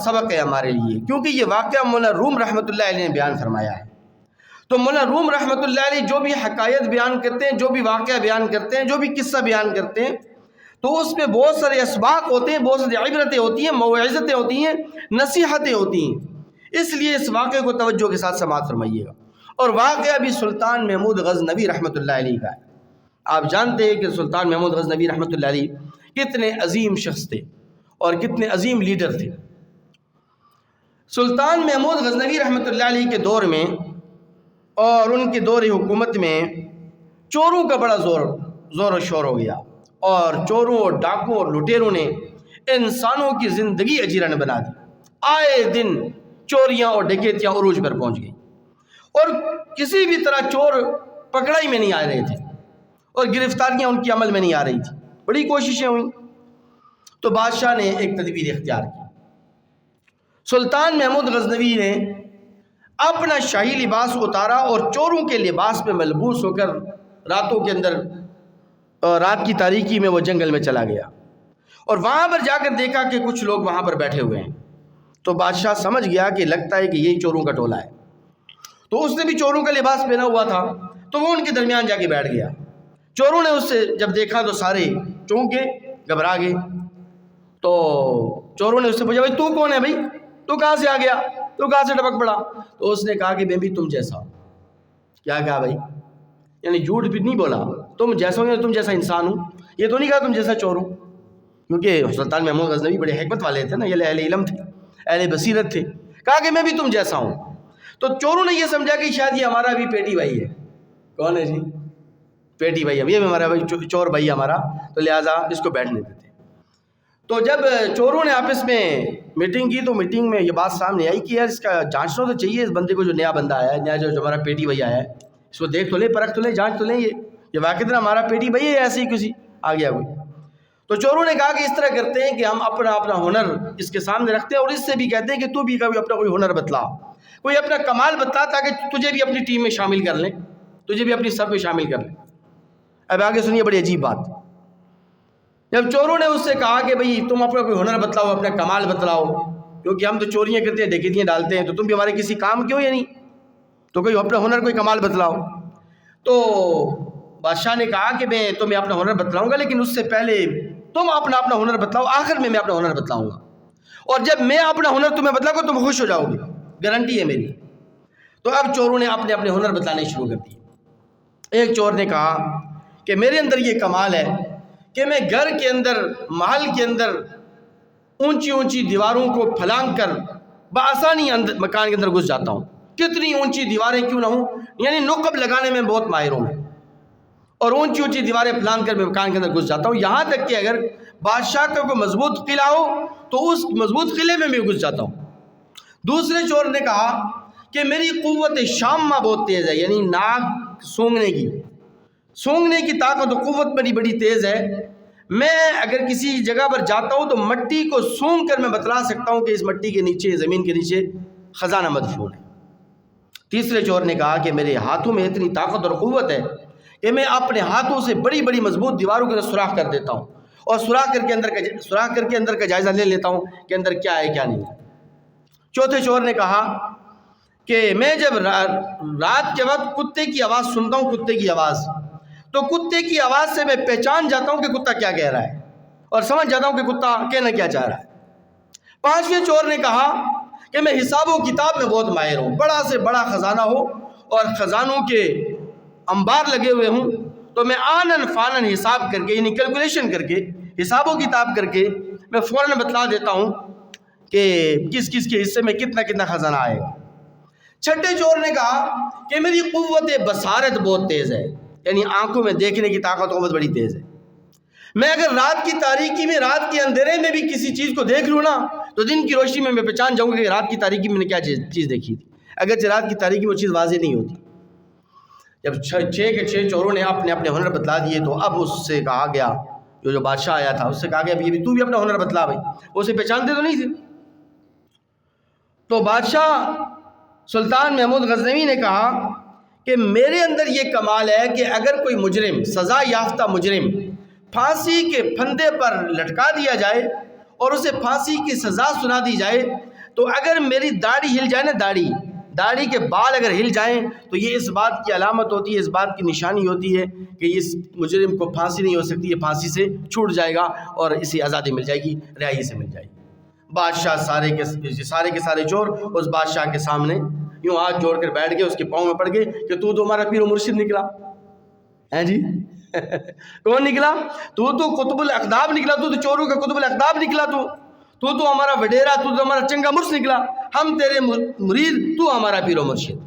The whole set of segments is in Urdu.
سبق ہے ہمارے لیے، کیونکہ یہ واقعہ مولانا روم رحمۃ اللہ علیہ نے بیان فرمایا ہے۔ تو مولانا روم رحمۃ اللہ علیہ جو بھی حکایت بیان کرتے ہیں، جو بھی واقعہ بیان کرتے ہیں، جو بھی قصہ بیان کرتے ہیں، تو اس میں بہت سارے اسباق ہوتے ہیں، بہت ساری عبرتیں ہوتی ہیں، موعظتیں ہوتی ہیں، نصیحتیں ہوتی ہیں۔ اس لیے اس واقعے کو توجہ کے ساتھ سماعت فرمائیے گا۔ اور واقعہ بھی سلطان محمود غزنوی رحمۃ اللہ علیہ کا ہے۔ آپ جانتے ہیں کہ سلطان محمود غزنوی رحمۃ اللہ علیہ کتنے عظیم شخص تھے اور کتنے عظیم لیڈر تھے۔ سلطان محمود غزنوی رحمۃ اللہ علیہ کے دور میں اور ان کے دور حکومت میں چوروں کا بڑا زور و شور ہو گیا، اور چوروں اور ڈاکوں اور لٹیروں نے انسانوں کی زندگی اجیرن بنا دی۔ آئے دن چوریاں اور ڈکیتیاں عروج پر پہنچ گئی، اور کسی بھی طرح چور پکڑائی میں نہیں آ رہے تھے، اور گرفتاریاں ان کی عمل میں نہیں آ رہی تھی۔ بڑی کوششیں ہوئیں، تو بادشاہ نے ایک تدبیر اختیار کی۔ سلطان محمود غزنوی نے اپنا شاہی لباس اتارا اور چوروں کے لباس میں ملبوس ہو کر راتوں کے اندر، رات کی تاریکی میں وہ جنگل میں چلا گیا، اور وہاں پر جا کر دیکھا کہ کچھ لوگ وہاں پر بیٹھے ہوئے ہیں۔ تو بادشاہ سمجھ گیا کہ لگتا ہے کہ یہی چوروں کا ٹولہ ہے، تو اس نے بھی چوروں کا لباس پہنا ہوا تھا، تو وہ ان کے درمیان جا کے بیٹھ گیا۔ چوروں نے اس سے جب دیکھا تو سارے چونکے گھبرا گئے۔ تو چوروں نے اس سے پوچھا، بھائی تو کون ہے؟ بھائی تو کہاں سے آ گیا؟ تو کہاں سے ٹپک پڑا؟ تو اس نے کہا کہ میں بھی تم جیسا ہوں۔ کیا کہا بھائی؟ یعنی جھوٹ بھی نہیں بولا، تم جیسا ہوں، یعنی تم جیسا انسان ہوں، یہ تو نہیں کہا تم جیسا چور ہوں، کیونکہ سلطان محمود غزنوی بڑے حکمت والے تھے نا، یہ اہل علم تھے، اہل بصیرت تھے۔ کہا کہ میں بھی تم جیسا ہوں۔ تو چوروں نے یہ سمجھا کہ شاید یہ ہمارا بھی پیٹی بھائی ہے۔ کون ہے جی؟ پیٹی بھائی، یہ بھی ہمارا بھائی، چور بھائی ہمارا، تو لہٰذا اس کو بیٹھنے دیتے۔ تو جب چوروں نے آپس میں میٹنگ کی، تو میٹنگ میں یہ بات سامنے آئی کہ یار اس کا جانچنا تو چاہیے، اس بندے کو، جو نیا بندہ آیا ہے، نیا جو ہمارا پیٹی بھائی آیا ہے، اس کو دیکھ تو لیں، پرکھ تو لیں، جانچ تو لیں، یہ واقعی ہمارا پیٹی بھائی ہے یا ایسے ہی کسی آ گیا کوئی۔ تو چوروں نے کہا کہ اس طرح کرتے ہیں کہ ہم اپنا ہنر اس کے سامنے رکھتے ہیں، اور اس سے بھی کہتے ہیں کہ تو بھی کبھی اپنا کوئی ہنر بتلا، کوئی اپنا کمال بتلا، تاکہ تجھے بھی اپنی ٹیم میں شامل کر لیں، تجھے بھی اپنی صف میں شامل کر لیں۔ اب آگے سنیے بڑی عجیب بات۔ جب چوروں نے اس سے کہا کہ بھئی تم اپنا کوئی ہنر بتلاؤ، اپنا کمال بتلاؤ، کیونکہ ہم تو چوریاں کرتے ہیں، ڈکیتیاں ڈالتے ہیں، تو تم بھی ہمارے کسی کام کیوں یا نہیں؟ تو کوئی اپنا ہنر، کوئی کمال بتلاؤ۔ تو بادشاہ نے کہا کہ میں تمہیں اپنا ہنر بتلاؤں گا، لیکن اس سے پہلے تم اپنا ہنر بتلاؤ، آخر میں اپنا ہنر بتلاؤں گا، اور جب میں اپنا ہنر تمہیں بتلاؤں گا تم خوش ہو جاؤ گے، گارنٹی ہے میری۔ تو اب چوروں نے اپنے ہنر بتلانے شروع کر دیے۔ ایک چور نے کہا کہ میرے اندر یہ کمال ہے کہ میں گھر کے اندر، محل کے اندر اونچی اونچی دیواروں کو پھلانگ کر بآسانی مکان کے اندر گھس جاتا ہوں، کتنی اونچی دیواریں کیوں نہ ہوں، یعنی نقب لگانے میں بہت ماہر ہوں میں، اور اونچی اونچی دیواریں پھلانگ کر میں مکان کے اندر گھس جاتا ہوں، یہاں تک کہ اگر بادشاہ کا کوئی مضبوط قلعہ ہو تو اس مضبوط قلعے میں بھی گھس جاتا ہوں۔ دوسرے چور نے کہا کہ میری قوت شامہ بہت تیز ہے، یعنی ناک سونگنے کی طاقت و قوت میری بڑی تیز ہے، میں اگر کسی جگہ پر جاتا ہوں تو مٹی کو سونگ کر میں بتلا سکتا ہوں کہ اس مٹی کے نیچے، زمین کے نیچے خزانہ مدفون ہے۔ تیسرے چور نے کہا کہ میرے ہاتھوں میں اتنی طاقت اور قوت ہے کہ میں اپنے ہاتھوں سے بڑی بڑی مضبوط دیواروں کے اندر سوراخ کر دیتا ہوں، اور سوراخ کر کے اندر کا جائزہ لے لیتا ہوں کہ اندر کیا ہے کیا نہیں ہے۔ چوتھے چور نے کہا کہ میں جب رات کے وقت کتے کی آواز سنتا ہوں، کتے کی آواز، تو کتے کی آواز سے میں پہچان جاتا ہوں کہ کتا کیا کہہ رہا ہے، اور سمجھ جاتا ہوں کہ کتا کہنا کیا چاہ رہا ہے۔ پانچویں چور نے کہا کہ میں حساب و کتاب میں بہت ماہر ہوں، بڑا سے بڑا خزانہ ہو اور خزانوں کے انبار لگے ہوئے ہوں تو میں آنن فانن حساب کر کے، یعنی کیلکولیشن کر کے، حساب و کتاب کر کے میں فوراً بتلا دیتا ہوں کہ کس کس کے حصے میں کتنا کتنا خزانہ آئے گا۔ چھٹے چور نے کہا کہ میری قوت بصارت بہت تیز ہے، یعنی آنکھوں میں دیکھنے کی طاقت بہت بڑی تیز ہے، میں اگر رات کی تاریکی میں، رات کے اندھیرے میں بھی کسی چیز کو دیکھ لوں نا تو دن کی روشنی میں پہچان جاؤں گا کہ رات کی تاریکی میں نے کیا چیز دیکھی تھی، اگرچہ رات کی تاریکی میں وہ چیز واضح نہیں ہوتی۔ جب 6 چوروں نے اپنے ہنر بتلا دیے تو اب اس سے کہا گیا، جو بادشاہ آیا تھا اس سے کہا گیا بھی تو بھی اپنا ہنر بتلا بھائی، وہ اسے پہچانتے تو نہیں تھے۔ تو بادشاہ سلطان محمود غزنوی نے کہا کہ میرے اندر یہ کمال ہے کہ اگر کوئی مجرم، سزا یافتہ مجرم پھانسی کے پھندے پر لٹکا دیا جائے اور اسے پھانسی کی سزا سنا دی جائے تو اگر میری داڑھی ہل جائے نا، داڑھی کے بال اگر ہل جائیں تو یہ اس بات کی علامت ہوتی ہے، اس بات کی نشانی ہوتی ہے کہ اس مجرم کو پھانسی نہیں ہو سکتی، یہ پھانسی سے چھوٹ جائے گا اور اسے آزادی مل جائے گی، رہائی سے مل جائے گی۔ بادشاہ سارے کے سارے چور اس بادشاہ کے سامنے یوں ہاتھ جوڑ کر بیٹھ گئے، اس کے پاؤں میں پڑ گئے کہ تو ہمارا پیر و مرشد نکلا ہے جی کون نکلا؟ تو قطب الاقداب نکلا، تو چوروں کا قطب الاقداب نکلا، تو ہمارا وڈیرا، تو ہمارا چنگا مرس نکلا، ہم تیرے مرید، تو ہمارا پیر و مرشد۔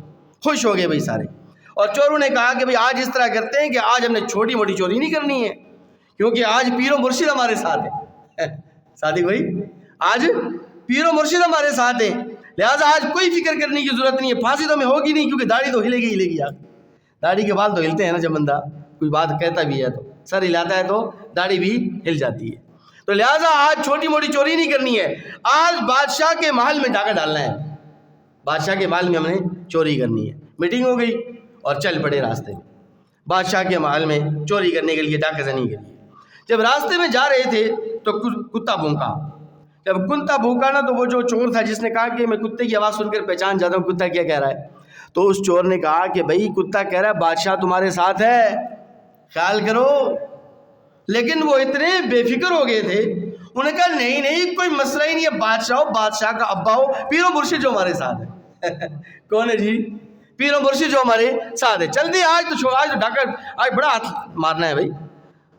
خوش ہو گئے بھائی سارے، اور چوروں نے کہا کہ بھائی آج اس طرح کرتے ہیں کہ آج ہم نے چھوٹی موٹی چوری نہیں کرنی ہے، کیونکہ آج پیر و مرشد ہمارے ساتھ ہے ساتھی بھائی، آج پیر و مرشد ہمارے ساتھ ہیں، لہٰذا آج کوئی فکر کرنے کی ضرورت نہیں ہے، پھانسی تو ہمیں ہوگی نہیں، کیونکہ داڑھی تو ہلے گی یار، داڑھی کے بال تو ہلتے ہیں نا، جب بندہ کوئی بات کہتا بھی ہے تو سر ہلاتا ہے تو داڑھی بھی ہل جاتی ہے، تو لہٰذا آج چھوٹی موٹی چوری نہیں کرنی ہے، آج بادشاہ کے محل میں ڈاکہ ڈالنا ہے، بادشاہ کے محل میں ہم نے چوری کرنی ہے۔ میٹنگ ہو گئی اور چل پڑے راستے میں بادشاہ کے محل میں چوری کرنے کے لیے، ڈاکہ زنی کے لیے۔ جب راستے میں جا رہے تھے تو کتا بھونکا، جب کتا بھونکا نا تو وہ جو چور تھا جس نے کہا کہ میں کتے کی آواز سن کر پہچان جاتا ہوں کتا کیا کہہ رہا ہے، تو اس چور نے کہا کہ بھائی کتا کہہ رہا ہے بادشاہ تمہارے ساتھ ہے، خیال کرو۔ لیکن وہ اتنے بے فکر ہو گئے تھے، انہوں نے کہا نہیں کوئی مسئلہ ہی نہیں ہے، بادشاہ کا ابا ہو، پیر و مرشد جو ہمارے ساتھ ہے کون ہے جی؟ پیر و مرشد جو ہمارے ساتھ ہے، چل دے آج تو ڈاکہ، آج بڑا ہاتھ مارنا ہے بھائی۔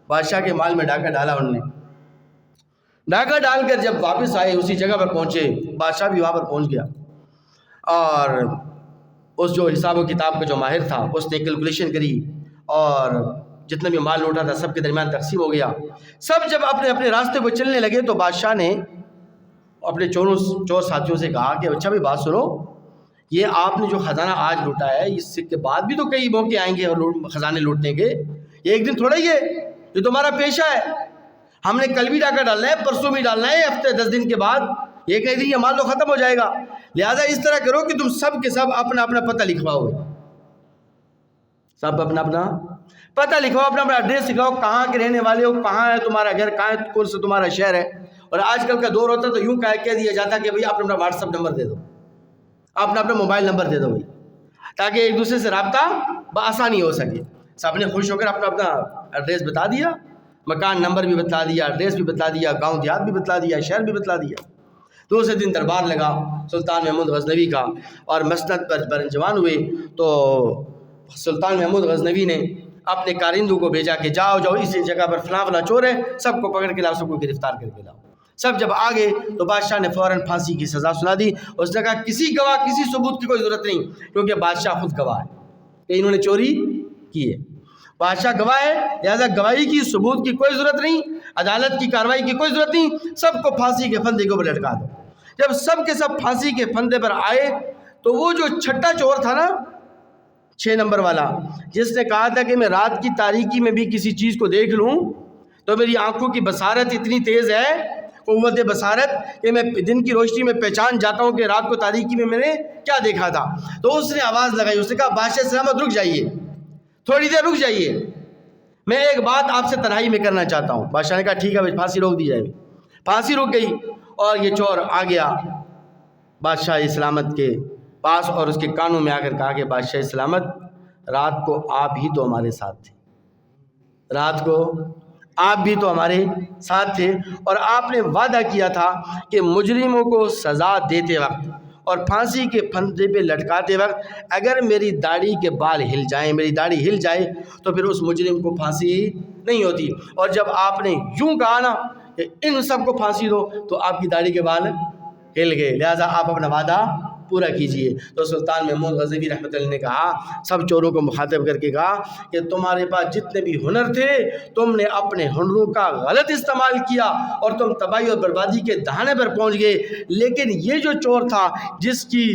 بادشاہ کے محل میں ڈاکہ ڈالا انہوں نے، ڈاکہ ڈال کر جب واپس آئے اسی جگہ پر پہنچے، بادشاہ بھی وہاں پر پہنچ گیا، اور اس جو حساب و کتاب کا جو ماہر تھا اس نے کیلکولیشن کری، اور جتنا بھی مال لوٹا تھا سب کے درمیان تقسیم ہو گیا۔ سب جب اپنے اپنے راستے کو چلنے لگے تو بادشاہ نے اپنے چور ساتھیوں سے کہا کہ اچھا بھی بات سنو، یہ آپ نے جو خزانہ آج لوٹا ہے اس کے بعد بھی تو کئی موقع آئیں گے خزانے لوٹنے کے، یہ ایک دن تھوڑا ہی ہے، یہ تمہارا پیشہ ہے، ہم نے کل بھی ڈاکہ ڈالنا ہے، پرسوں بھی ڈالنا ہے، ہفتے 10 دن کے بعد، یہ کہہ دیں یہ مال تو ختم ہو جائے گا، لہٰذا اس طرح کرو کہ تم سب کے سب اپنا اپنا پتہ لکھواؤ، سب اپنا اپنا پتہ لکھواؤ، اپنا اپنا ایڈریس لکھواؤ، کہاں کے رہنے والے ہو، کہاں ہے تمہارا گھر، کہاں ہے کون سا تمہارا شہر ہے۔ اور آج کل کا دور ہوتا ہے تو یوں کہہ دیا جاتا کہ بھائی اپنا واٹس ایپ نمبر دے دو، اپنا موبائل نمبر دے دو بھائی، تاکہ ایک دوسرے سے رابطہ بآسانی ہو سکے۔ سب نے خوش ہو کر اپنا ایڈریس بتا دیا، مکان نمبر بھی بتلا دیا، ایڈریس بھی بتلا دیا، گاؤں دیہات بھی بتلا دیا، شہر بھی بتلا دیا۔ دوسرے دن دربار لگا سلطان محمود غزنوی کا، اور مسند پر انجمن ہوئے تو سلطان محمود غزنوی نے اپنے کارندوں کو بھیجا کہ جاؤ اسی جگہ پر فلاں چور ہے، سب کو پکڑ کے لاؤ، سب کو گرفتار کر کے لاؤ۔ سب جب آگے تو بادشاہ نے فوراً پھانسی کی سزا سنا دی، اس نے کہا کسی گواہ کسی ثبوت کی کوئی ضرورت نہیں، کیونکہ بادشاہ خود گواہ ہے کہ انہوں نے چوری کی ہے، بادشاہ گواہ ہے، لہذا گواہی کی ثبوت کی کوئی ضرورت نہیں، عدالت کی کارروائی کی کوئی ضرورت نہیں، سب کو پھانسی کے پھندے کے اوپر لٹکا دو۔ جب سب کے سب پھانسی کے پھندے پر آئے تو وہ جو چھٹا چور تھا نا، 6 نمبر والا، جس نے کہا تھا کہ میں رات کی تاریکی میں بھی کسی چیز کو دیکھ لوں تو میری آنکھوں کی بصارت اتنی تیز ہے، قوت بصارت، کہ میں دن کی روشنی میں پہچان جاتا ہوں کہ رات کو تاریکی میں نے کیا دیکھا تھا، تو اس نے آواز لگائی، اس نے کہا بادشاہ سلامت رک جائیے، تھوڑی دیر رک جائیے، میں ایک بات آپ سے تنہائی میں کرنا چاہتا ہوں۔ بادشاہ نے کہا ٹھیک ہے، پھانسی روک دی جائے۔ پھانسی رک گئی اور یہ چور آ گیا بادشاہ سلامت کے پاس اور اس کے کانوں میں آ کر کہا کہ بادشاہ سلامت، رات کو آپ ہی تو ہمارے ساتھ تھے، رات کو آپ بھی تو ہمارے ساتھ تھے، اور آپ نے وعدہ کیا تھا کہ مجرموں کو سزا دیتے وقت اور پھانسی کے پھندے پہ لٹکاتے وقت اگر میری داڑھی کے بال ہل جائیں، میری داڑھی ہل جائے تو پھر اس مجرم کو پھانسی نہیں ہوتی، اور جب آپ نے یوں کہا نا کہ ان سب کو پھانسی دو تو آپ کی داڑھی کے بال ہل گئے، لہٰذا آپ اپنا وعدہ پورا کیجئے۔ تو سلطان محمود غزنوی رحمۃ اللہ نے کہا، سب چوروں کو مخاطب کر کے کہا کہ تمہارے پاس جتنے بھی ہنر تھے تم نے اپنے ہنروں کا غلط استعمال کیا اور تم تباہی اور بربادی کے دہانے پر پہنچ گئے، لیکن یہ جو چور تھا جس کی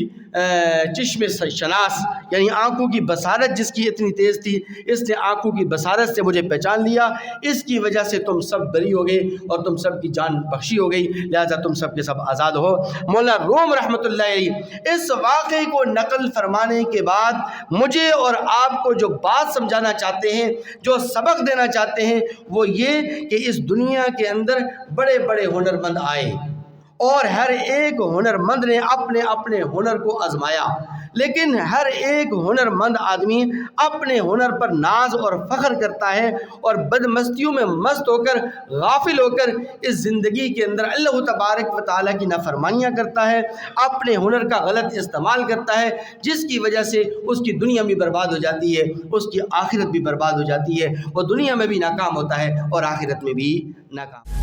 چشم شناس یعنی آنکھوں کی بصارت جس کی اتنی تیز تھی، اس نے آنکھوں کی بصارت سے مجھے پہچان لیا، اس کی وجہ سے تم سب بری ہو گئے اور تم سب کی جان بخشی ہو گئی، لہذا تم سب کے سب آزاد ہو۔ مولانا روم رحمۃ اللہ علیہ اس واقعے کو نقل فرمانے کے بعد مجھے اور آپ کو جو بات سمجھانا چاہتے ہیں، جو سبق دینا چاہتے ہیں، وہ یہ کہ اس دنیا کے اندر بڑے بڑے ہنرمند آئے اور ہر ایک ہنرمند نے اپنے اپنے ہنر کو آزمایا، لیکن ہر ایک ہنرمند آدمی اپنے ہنر پر ناز اور فخر کرتا ہے اور بدمستیوں میں مست ہو کر، غافل ہو کر اس زندگی کے اندر اللہ تبارک و تعالیٰ کی نافرمانیاں کرتا ہے، اپنے ہنر کا غلط استعمال کرتا ہے، جس کی وجہ سے اس کی دنیا بھی برباد ہو جاتی ہے، اس کی آخرت بھی برباد ہو جاتی ہے، وہ دنیا میں بھی ناکام ہوتا ہے اور آخرت میں بھی ناکام۔